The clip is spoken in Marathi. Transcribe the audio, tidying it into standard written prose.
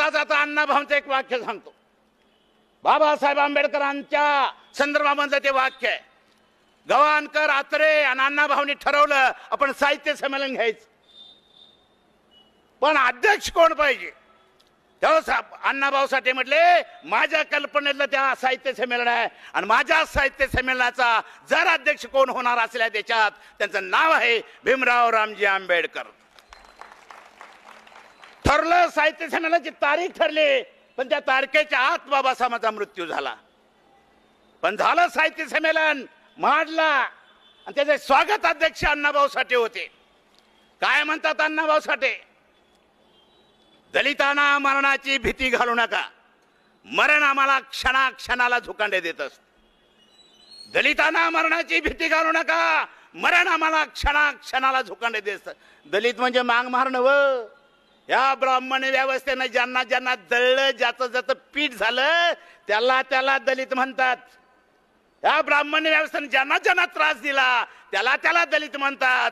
आता अण्णाभाऊंचं एक वाक्य सांगतो. बाबासाहेब आंबेडकरांच्या संदर्भामधलं ते वाक्य आहे. गवाणकर, आत्रे आणि अण्णाभाऊंनी ठरवलं आपण साहित्य संमेलन घ्यायचं, पण अध्यक्ष कोण पाहिजे. तेव्हा अण्णाभाऊ साठे म्हटले माझ्या कल्पनेतलं त्या साहित्य संमेलन आहे आणि माझ्या साहित्य संमेलनाचा जर अध्यक्ष कोण होणार असल्या देशात त्यांचं नाव आहे भीमराव रामजी आंबेडकर. ठरलं, साहित्य संमेलनाची तारीख ठरली, पण त्या तारखेच्या आत बाबासाहेबांचा मृत्यू झाला. पण झालं साहित्य संमेलन, मांडला आणि त्याचे स्वागत अध्यक्ष अण्णाभाऊ साठे होते. काय म्हणतात अण्णाभाऊ साठे? दलितांना मरणाची भीती घालू नका, मरण आम्हाला क्षणाक्षणाला झुकांडे देत असत. दलितांना मरणाची भीती घालू नका, मरण आम्हाला क्षणाक्षणाला झुकांडे देत असत. दलित म्हणजे मांग मारणं व या ब्राह्मण व्यवस्थेनं ज्यांना ज्यांना जळलं, ज्याचं ज्याचं पीठ झालं त्याला त्याला दलित म्हणतात. या ब्राह्मण व्यवस्थेने ज्यांना ज्यांना त्रास दिला त्याला त्याला दलित म्हणतात.